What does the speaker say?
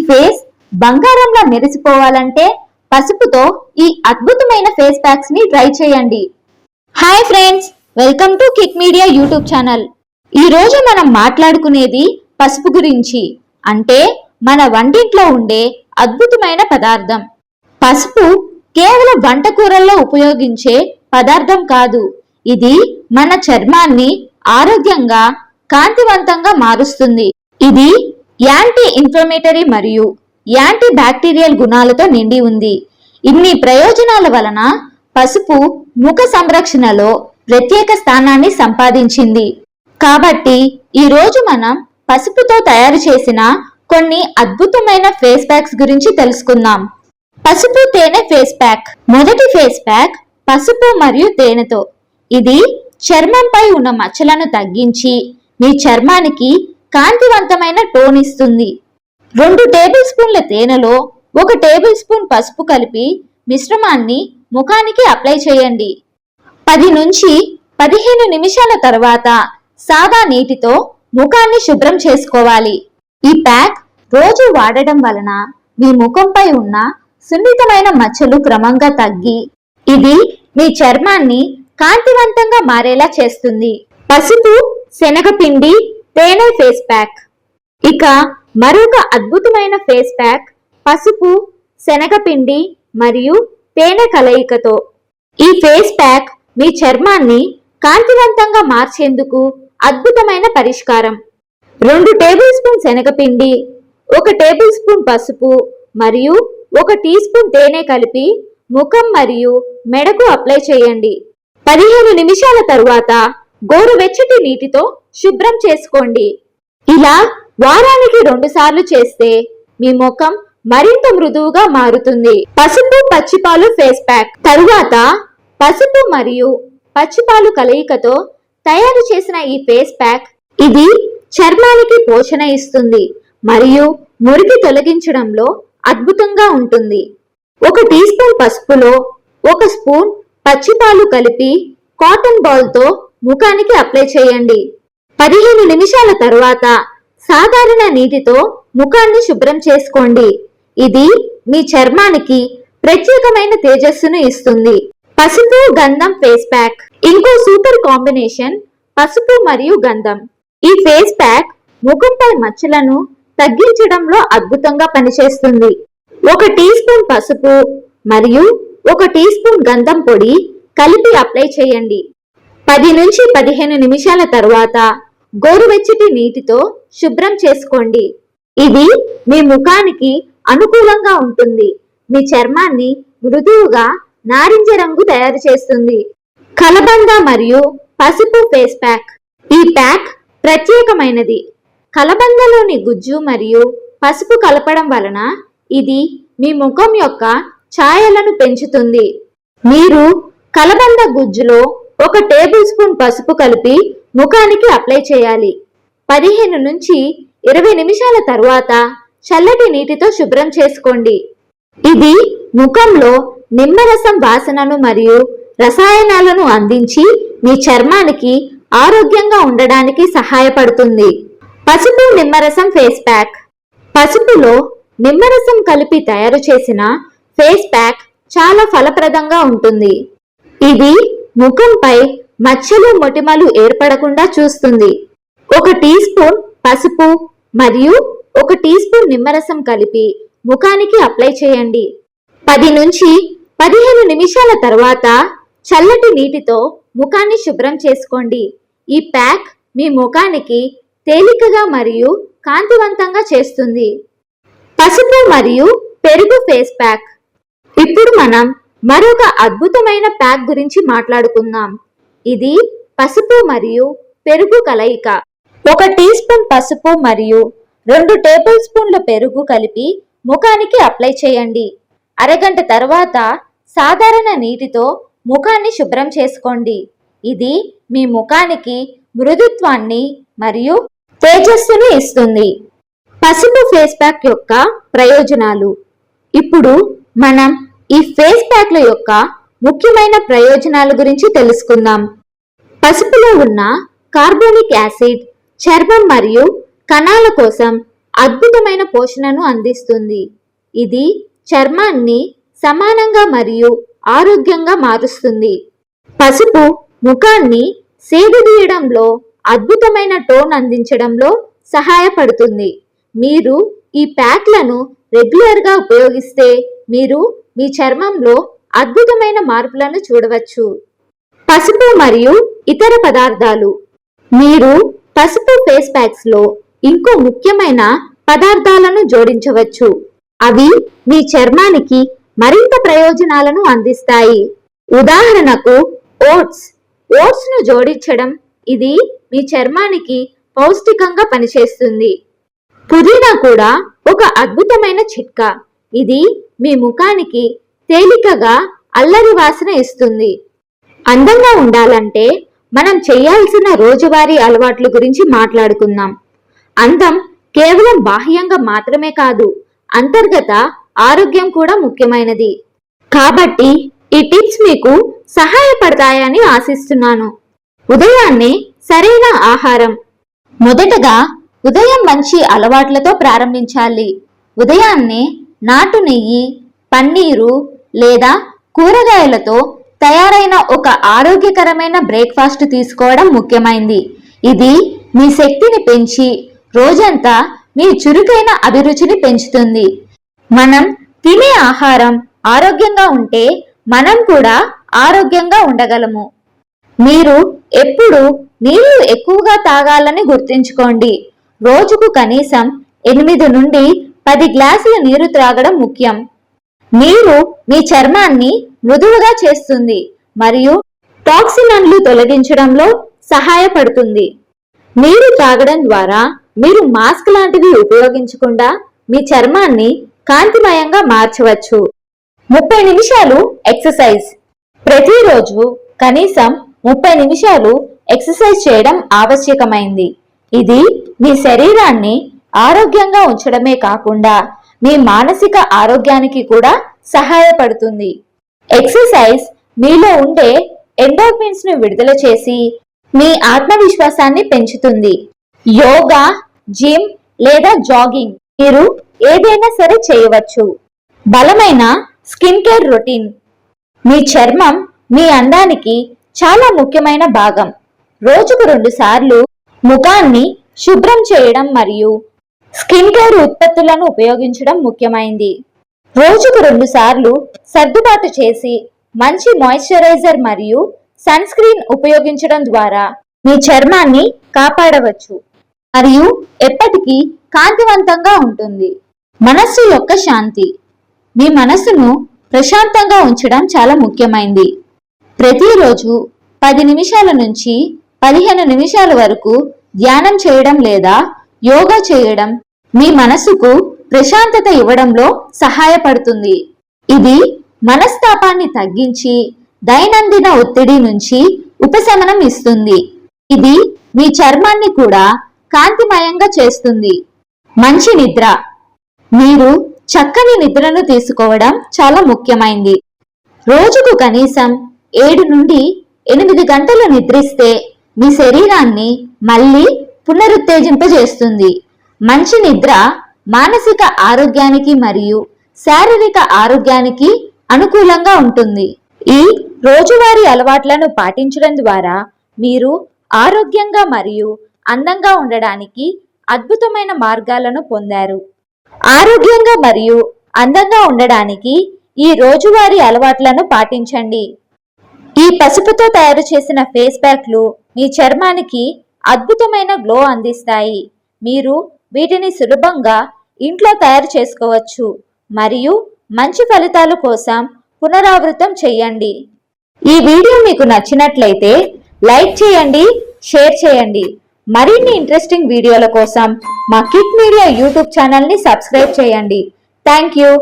Face బంగారంలా మెరిసిపోవాలంటే పసుపుతో ఈ అద్భుతమైన ఫేస్ ప్యాక్స్ ని ట్రై చేయండి. Hi friends, welcome to kick media YouTube channel. ఈ రోజు మనం మాట్లాడుకునేది పసుపు గురించి. అంటే మన వంటింట్లో ఉండే అద్భుతమైన పదార్థం. పసుపు కేవలం వంట కూరల్లో ఉపయోగించే పదార్థం కాదు. ఇది మన చర్మాన్ని ఆరోగ్యంగా, కాంతివంతంగా మారుస్తుంది. ఇది యాంటీ ఇన్ఫ్లమేటరీ మరియు యాంటీ బ్యాక్టీరియల్ గుణాలతో నిండి ఉంది. ఇన్ని ప్రయోజనాల వలన పసుపు ముఖ సంరక్షణలో ప్రత్యేక స్థానాన్ని సంపాదించింది. కాబట్టి ఈ రోజు మనం పసుపుతో తయారు చేసిన కొన్ని అద్భుతమైన ఫేస్ ప్యాక్స్ గురించి తెలుసుకుందాం. పసుపు తేనె ఫేస్ ప్యాక్. మొదటి ఫేస్ ప్యాక్ పసుపు మరియు తేనెతో. ఇది చర్మంపై ఉన్న మచ్చలను తగ్గించి మీ చర్మానికి కాంతివంతమైన టోన్ ఇస్తుంది. 2 టేబుల్ స్పూన్ల తేనెలో 1 టేబుల్ స్పూన్ పసుపు కలిపి మిశ్రమాన్ని ముఖానికి అప్లై చేయండి. 10 నుంచి 15 నిమిషాల తర్వాత సాదా నీటితో ముఖాన్ని శుభ్రం చేసుకోవాలి. ఈ ప్యాక్ రోజు వాడడం వలన మీ ముఖంపై ఉన్న సున్నితమైన మచ్చలు క్రమంగా తగ్గి ఇది మీ చర్మాన్ని కాంతివంతంగా మారేలా చేస్తుంది. పసుపు, శనగపిండి, తేనె ఫేస్ ప్యాక్. ఇక మరొక అద్భుతమైన ఫేస్ ప్యాక్ పసుపు, శనగపిండి మరియు తేనె కలయికతో. ఈ ఫేస్ ప్యాక్ మీ చర్మాన్ని కాంతివంతంగా మార్చేందుకు అద్భుతమైన పరిష్కారం. 2 టేబుల్ స్పూన్ శనగపిండి, 1 టేబుల్ స్పూన్ పసుపు మరియు 1 టీ స్పూన్ తేనె కలిపి ముఖం మరియు మెడకు అప్లై చేయండి. 15 నిమిషాల తరువాత గోరువెచ్చటి నీటితో శుభ్రం చేసుకోండి. ఇలా వారానికి 2 సార్లు చేస్తే మీ ముఖం మరింత మృదువుగా మారుతుంది. పసుపు పచ్చిపాలు ఫేస్ ప్యాక్. తరువాత పసుపు మరియు పచ్చిపాలు కలయికతో తయారు చేసిన ఈ ఫేస్ ప్యాక్ ఇది చర్మానికి పోషణ ఇస్తుంది మరియు మురికి తొలగించడంలో అద్భుతంగా ఉంటుంది. 1 టీ స్పూన్ పసుపులో 1 స్పూన్ పచ్చిపాలు కలిపి కాటన్ బాల్తో ముఖానికి అప్లై చేయండి. 15 నిమిషాల తరువాత సాధారణ నీటితో ముఖాన్ని శుభ్రం చేసుకోండి. ఇది మీ చర్మానికి ప్రత్యేకమైన తేజస్సును ఇస్తుంది. పసుపు గంధం ఫేస్ ప్యాక్. ఇంకో సూపర్ కాంబినేషన్ పసుపు మరియు గంధం. ఈ ఫేస్ ప్యాక్ ముఖంపై మచ్చలను తగ్గించడంలో అద్భుతంగా పనిచేస్తుంది. 1 టీ స్పూన్ పసుపు మరియు 1 టీ స్పూన్ గంధం పొడి కలిపి అప్లై చేయండి. 10 నుంచి 15 నిమిషాల తరువాత గోరువెచ్చటి నీటితో శుభ్రం చేసుకోండి. ఇది మీ ముఖానికి అనుకూలంగా ఉంటుంది. మీ చర్మాన్ని మృదువుగా నారింజ రంగు తయారు చేస్తుంది. కలబంద మరియు పసుపు ఫేస్ ప్యాక్. ఈ ప్యాక్ ప్రత్యేకమైనది. కలబందలోని గుజ్జు మరియు పసుపు కలపడం వలన ఇది మీ ముఖం యొక్క ఛాయలను పెంచుతుంది. మీరు కలబంద గుజ్జులో 1 టేబుల్ స్పూన్ పసుపు కలిపి ముఖానికి అప్లై చేయాలి. 15 నుంచి 20 నిమిషాల తరువాత చల్లటి నీటితో శుభ్రం చేసుకోండి. ఇది ముఖంలో నిమ్మరసం వాసనను మరియు రసాయనాలను అందించి మీ చర్మానికి ఆరోగ్యంగా ఉండడానికి సహాయపడుతుంది. పసుపు నిమ్మరసం ఫేస్ ప్యాక్. పసుపులో నిమ్మరసం కలిపి తయారు చేసిన ఫేస్ ప్యాక్ చాలా ఫలప్రదంగా ఉంటుంది. ఇది ముఖంపై మచ్చలు, మొటిమలు ఏర్పడకుండా చూస్తుంది. 1 టీ స్పూన్ పసుపు మరియు 1 టీ స్పూన్ నిమ్మరసం కలిపి ముఖానికి అప్లై చేయండి. 10 నుంచి 15 నిమిషాల తర్వాత చల్లటి నీటితో ముఖాన్ని శుభ్రం చేసుకోండి. ఈ ప్యాక్ మీ ముఖానికి తేలికగా మరియు కాంతివంతంగా చేస్తుంది. పసుపు మరియు పెరుగు ఫేస్ ప్యాక్. ఇప్పుడు మనం మరొక అద్భుతమైన ప్యాక్ గురించి మాట్లాడుకుందాం. ఇది పసుపు మరియు పెరుగు కలయిక. 1 టీ స్పూన్ పసుపు మరియు 2 టేబుల్ స్పూన్ల పెరుగు కలిపి ముఖానికి అప్లై చేయండి. అరగంట తర్వాత సాధారణ నీటితో ముఖాన్ని శుభ్రం చేసుకోండి. ఇది మీ ముఖానికి మృదుత్వాన్ని మరియు తేజస్సును ఇస్తుంది. పసుపు ఫేస్ ప్యాక్ యొక్క ప్రయోజనాలు. ఇప్పుడు మనం ఈ ఫేస్ ప్యాక్ల యొక్క ముఖ్యమైన ప్రయోజనాల గురించి తెలుసుకుందాం. పసుపులో ఉన్న కార్బోనిక్ యాసిడ్ చర్మం మరియు కణాల కోసం అద్భుతమైన పోషణను అందిస్తుంది. ఇది చర్మాన్ని సమానంగా మరియు ఆరోగ్యంగా మారుస్తుంది. పసుపు ముఖాన్ని సేదదీయడంలో, అద్భుతమైన టోన్ అందించడంలో సహాయపడుతుంది. మీరు ఈ ప్యాక్లను రెగ్యులర్గా ఉపయోగిస్తే మీరు మీ చర్మంలో అద్భుతమైన మార్పులను చూడవచ్చు. పసుపు మరియు ఇతర పదార్థాలు. మీరు పసుపు ఫేస్ ప్యాక్స్ లో ఇంకో ముఖ్యమైన పదార్థాలను జోడించవచ్చు. అవి మీ చర్మానికి మరింత ప్రయోజనాలను అందిస్తాయి. ఉదాహరణకు ఓట్స్ ను జోడించడం, ఇది మీ చర్మానికి పౌష్టికంగా పనిచేస్తుంది. పుదీనా కూడా ఒక అద్భుతమైన చిట్కా. ఇది మీ ముఖానికి తేలికగా అల్లరి వాసన ఇస్తుంది. అందంగా ఉండాలంటే మనం చేయాల్సిన రోజువారీ అలవాట్ల గురించి మాట్లాడుకుందాం. అందం కేవలం బాహ్యంగా మాత్రమే కాదు, అంతర్గత ఆరోగ్యం కూడా ముఖ్యమైనది. కాబట్టి ఈ టిప్స్ మీకు సహాయపడతాయని ఆశిస్తున్నాను. ఉదయాన్నే సరైన ఆహారం. మొదటగా ఉదయం మంచి అలవాట్లతో ప్రారంభించాలి. ఉదయాన్నే నాటు నెయ్యి, పన్నీరు లేదా కూరగాయలతో తయారైన ఒక ఆరోగ్యకరమైన బ్రేక్ఫాస్ట్ తీసుకోవడం ముఖ్యమైనది. ఇది మీ శక్తిని పెంచి రోజంతా మీ చురుకైన అభిరుచిని పెంచుతుంది. మనం తినే ఆహారం ఆరోగ్యంగా ఉంటే మనం కూడా ఆరోగ్యంగా ఉండగలము. మీరు ఎప్పుడు నీళ్లు ఎక్కువగా తాగాలని గుర్తుంచుకోండి. రోజుకు కనీసం 8 నుండి 10 గ్లాసుల నీరు త్రాగడం ముఖ్యం. నీరు మీ చర్మాన్ని మృదువుగా చేస్తుంది మరియు టాక్సిన్లను తొలగించడంలో సహాయపడుతుంది. నీరు తాగడం ద్వారా మీరు మాస్క్ లాంటివి ఉపయోగించకుండా మీ చర్మాన్ని కాంతిమయంగా మార్చవచ్చు. 30 నిమిషాలు ఎక్సర్సైజ్. ప్రతిరోజు కనీసం 30 నిమిషాలు ఎక్సర్సైజ్ చేయడం ఆవశ్యకమైంది. ఇది మీ శరీరాన్ని ఆరోగ్యంగా ఉంచడమే కాకుండా మీ మానసిక ఆరోగ్యానికి కూడా సహాయపడుతుంది. ఎక్సర్సైజ్ మీలో ఉండే ఎండోర్ఫిన్స్ ను విడుదల చేసి మీ ఆత్మవిశ్వాసాన్ని పెంచుతుంది. యోగా, జిమ్ లేదా జాగింగ్ మీరు ఏదైనా సరే చేయవచ్చు. బలమైన స్కిన్ కేర్ రొటీన్. మీ చర్మం మీ అందానికి చాలా ముఖ్యమైన భాగం. రోజుకు 2 సార్లు ముఖాన్ని శుభ్రం చేయడం మరియు స్కిన్ కేర్ ఉత్పత్తులను ఉపయోగించడం ముఖ్యమైనది. రోజుకు 2 సార్లు సర్దుబాటు చేసి మంచి మాయిశ్చరైజర్ మరియు సన్ స్క్రీన్ ఉపయోగించడం ద్వారా మీ చర్మాన్ని కాపాడవచ్చు మరియు ఎప్పటికీ కాంతివంతంగా ఉంటుంది. మనస్సు యొక్క శాంతి. మీ మనస్సును ప్రశాంతంగా ఉంచడం చాలా ముఖ్యమైనది. ప్రతిరోజు 10 నిమిషాల నుంచి 15 నిమిషాల వరకు ధ్యానం చేయడం లేదా యోగా చేయడం మీ మనసుకు ప్రశాంతత ఇవ్వడంలో సహాయపడుతుంది. ఇది మనస్తాపాన్ని తగ్గించి దైనందిన ఒత్తిడి నుంచి ఉపశమనం ఇస్తుంది. ఇది మీ చర్మాన్ని కూడా కాంతిమయంగా చేస్తుంది. మంచి నిద్ర. మీరు చక్కని నిద్రను తీసుకోవడం చాలా ముఖ్యమైనది. రోజుకు కనీసం 7 నుండి 8 గంటలు నిద్రిస్తే మీ శరీరాన్ని మళ్ళీ పునరుత్తేజింపజేస్తుంది. మంచి నిద్ర మానసిక ఆరోగ్యానికి మరియు శారీరక ఆరోగ్యానికి అనుకూలంగా ఉంటుంది. ఈ రోజువారీ అలవాట్లను పాటించడం ద్వారా మీరు ఆరోగ్యంగా మరియు అందంగా ఉండడానికి అద్భుతమైన మార్గాలను పొందారు. ఆరోగ్యంగా మరియు అందంగా ఉండడానికి ఈ రోజువారీ అలవాట్లను పాటించండి. ఈ పసుపుతో తయారు చేసిన ఫేస్ ప్యాక్లు మీ చర్మానికి అద్భుతమైన గ్లో అందిస్తాయి. మీరు వీటిని సులభంగా ఇంట్లో తయారు చేసుకోవచ్చు మరియు మంచి ఫలితాల కోసం పునరావృతం చేయండి. ఈ వీడియో మీకు నచ్చినట్లయితే లైక్ చేయండి, షేర్ చేయండి. మరిన్ని ఇంట్రెస్టింగ్ వీడియోల కోసం మా కిక్ మీడియా యూట్యూబ్ ఛానల్ని సబ్స్క్రైబ్ చేయండి. Thank you.